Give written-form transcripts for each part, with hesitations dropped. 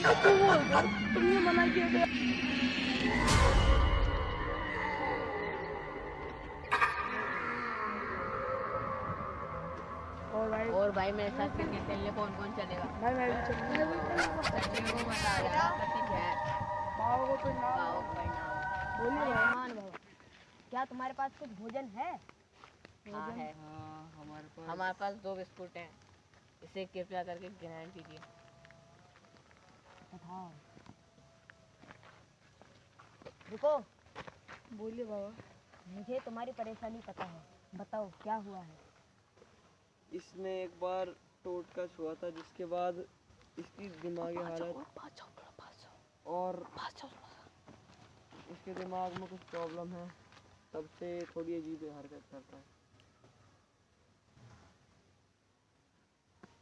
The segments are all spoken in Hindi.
तुमने मना किया था। और भाई मेरे साथ क्रिकेट खेलने कौन कौन चलेगा? भाई मैं भी चलूंगा। सचिन को मजा आ गया। सचिन है। बाबा को तो नाम बाबा का नाम। बोलिए। मान बाबा, क्या तुम्हारे पास कुछ भोजन है? हाँ है। हमारे पास 2 बिस्कुट हैं। इसे कृपया करके ग्रहण कीजिए। रुको, बोलिए बाबा। मुझे तुम्हारी परेशानी पता है, बताओ क्या हुआ है? इसने एक बार टोटका छुआ था, जिसके बाद इसकी दिमागी हालत और इसके दिमाग में कुछ प्रॉब्लम है, तब से थोड़ी अजीब हरकत करता है।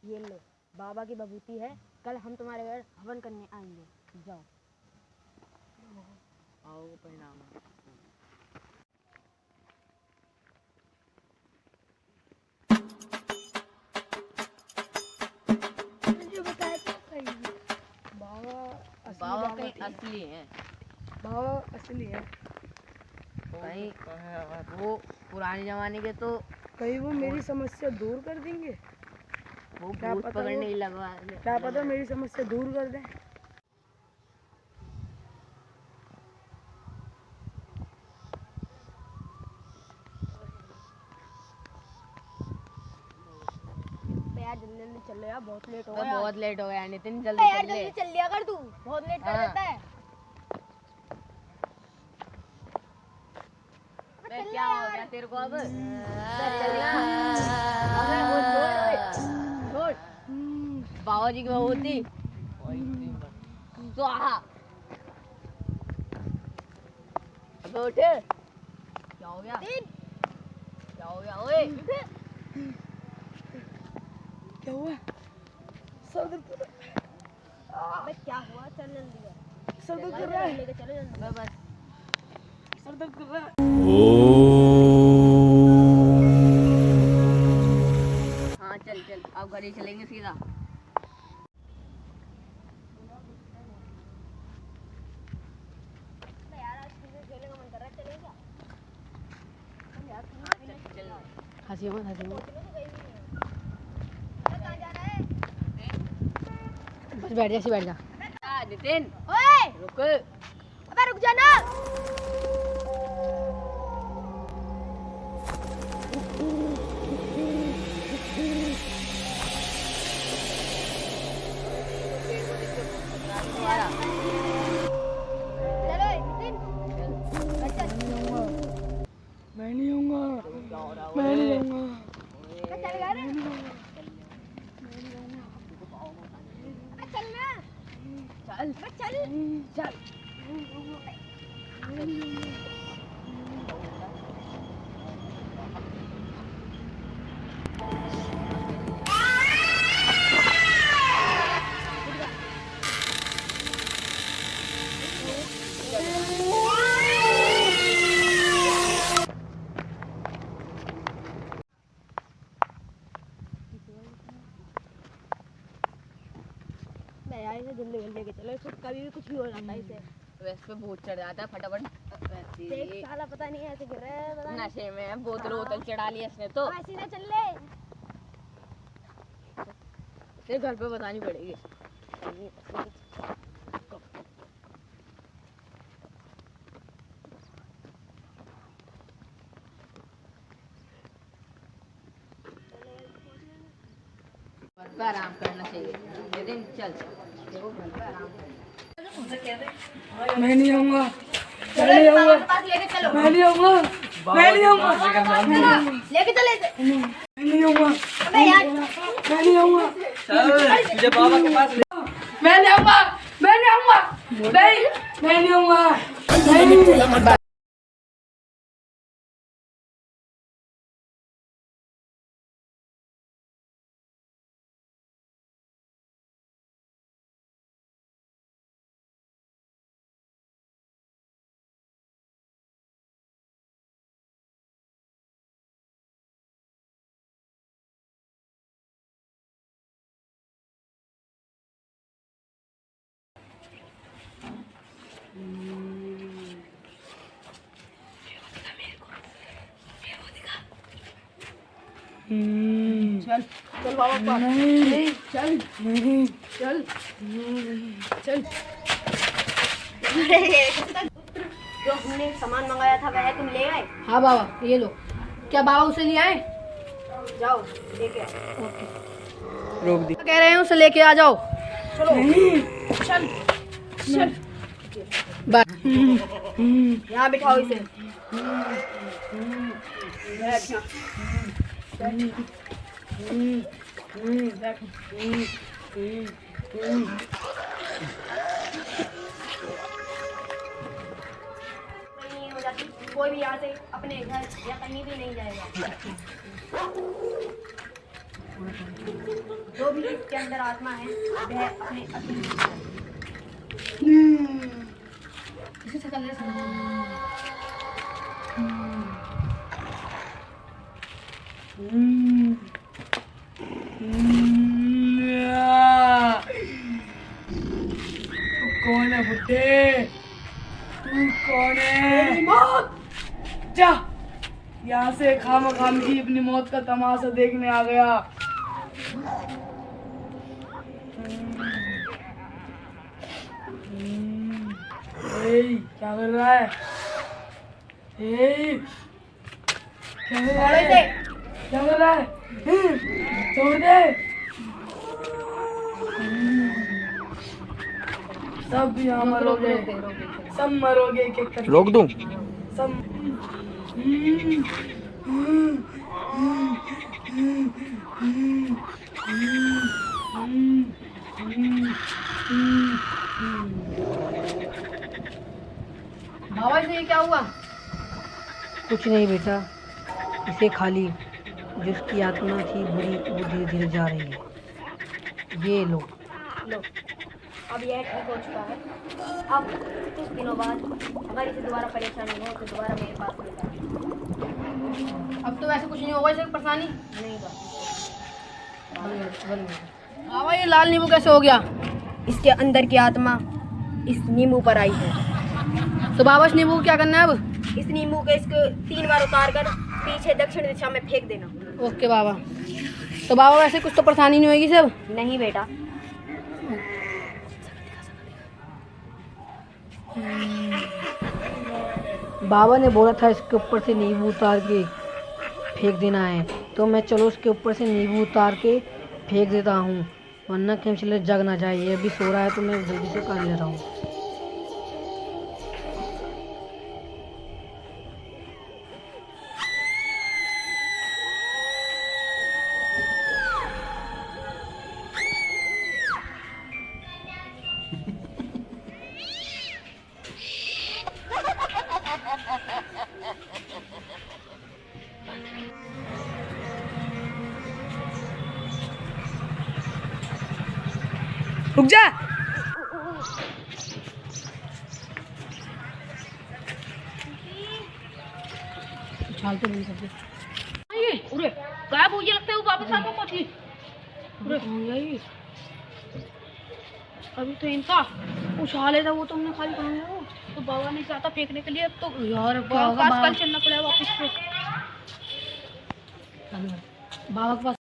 ये लो, बाबा की बबूती है, कल हम तुम्हारे घर हवन करने आएंगे, जाओ। आओ परिणाम। बाबा कहीं असली हैं। बाबा असली है। कहीं वो पुराने जमाने के तो कहीं वो मेरी समस्या दूर कर देंगे। वो क्या भूत पता पकड़ने वो- ही लगवा क्या पता मेरी समस्या दूर कर दें। यार जल्दी जल्दी चल यार, बहुत लेट हो तो गया। बहुत लेट हो गया नितिन, यार जल्दी चल ले। जल्दी चल लिया कर तू, बहुत लेट कर हाँ। देता है। मैं क्या हो गया तेरे को अब? छोड़ बाबा जी की बहूती स्वाहा। अब उठ। क्या हो गया? क्या हो गया ओए? क्या हुआ? सर दर्द कर रहा है। अबे क्या हुआ? चल जल्दी कर। सर दर्द कर रहा है। लेके चलो जल्दी। अबे बस सर दर्द कर रहा है। हाँ चल चल, अब घर ही चलेंगे सीधा। यार आज क्रिकेट खेलने का मन कर रहा है, चलें क्या? हंसी मत हंसी मत। कहाँ जा रहा है? बस बैठ जा, बैठ जा। नितिन ओए रुक। अबे रुक जा ना। चलो नितिन, चल मैं नहीं आऊंगा। क्या हो रहा मैं नहीं है? आऊंगा। चल यार, चल ना, चल चल चल। यार इसे जल्दी जल्दी लेके चलो, इसको कभी भी कुछ भी हो जाता है इसे। वैसे पे भूत चढ़ जाता है फटाफट। वैसे देख ही साला पता नहीं ऐसे गिर रहा है, पता नहीं। नशे में है, बोतल बोतल चढ़ा लिया इसने तो। ऐसे ना चल ले। फिर घर पे बतानी पड़ेगी। घर पे आराम करना चाहिए। नितिन चल, देखो घर पे आराम मैं नहीं आऊंगा। मैं नहीं आऊंगा। पास लेके चलो, मैं नहीं आऊंगा। मैं नहीं आऊंगा। लेके चले। नहीं आऊंगा, अबे यार मैं नहीं आऊंगा, चल तुझे बाबा के पास मैं नहीं आऊंगा, मैं नहीं आऊंगा, नहीं, मैं नहीं आऊंगा, नहीं। चल चल बाबा पास नहीं, चल नहीं, चल चल जो हमने सामान मंगाया था वह तुम ले आए? हाँ बाबा ये लो। क्या बाबा उसे ले आए? जाओ लेके आओ। रोक दी। कह रहे हैं उसे लेके आ जाओ। चलो चल चल यहाँ बिठाओ इसे। बैठ यहाँ। बैठ। नहीं हो जाती, कोई भी यहाँ से अपने घर या कहीं भी नहीं जाएगा। जो भी इसके अंदर आत्मा है वह अपने अपनी इसी से कर ले कौन है बुड्ढे? तू कौन है? जा यहाँ से खाम की अपनी मौत का तमाशा देखने आ गया। क्या कर रहा है? क्या कर रहा है? क्या कर रहा है? छोड़ दे। सब यहाँ मरोगे, सब मरोगे एक एक करके। रोक दूं? सब बाबा से क्या हुआ? कुछ नहीं बेटा, इसे खाली जिसकी आत्मा थी बुरी वो धीरे धीरे जा रही है। ये लो। लो अब यह ठीक हो चुका है। अब कुछ दिनों बाद अगर इसे दोबारा परेशानी हो तो दोबारा मेरे पास मिलेगा। अब तो वैसे कुछ नहीं होगा, इसे परेशानी नहीं होगा। बाबा ये लाल नींबू कैसे हो गया? इसके अंदर की आत्मा इस नींबू पर आई है। तो बाबा इस नींबू को क्या करना है अब? इस नींबू को इसको 3 बार उतार कर पीछे दक्षिण दिशा में फेंक देना। ओके बाबा। तो बाबा वैसे कुछ तो परेशानी नहीं होगी सब? नहीं बेटा। बाबा ने बोला था इसके ऊपर से नींबू उतार के फेंक देना है, तो मैं चलो उसके ऊपर से नींबू उतार के फेंक देता हूँ, वरना कहीं चले जग ना जाए। ये अभी सो रहा है तो मैं जल्दी से कर ले रहा हूँ। रुक जा। उछाल तो नहीं सकते। अरे गायब हो गया लगता है, वो वापस आ पहुंची। अरे अभी तो इनका उछाले था वो तो हमने खाली कहा है वो तो बाबा ने चाहता फेंकने के लिए। अब तो यार क्या होगा? कल चलना पड़ेगा वापस से। बाबा के पास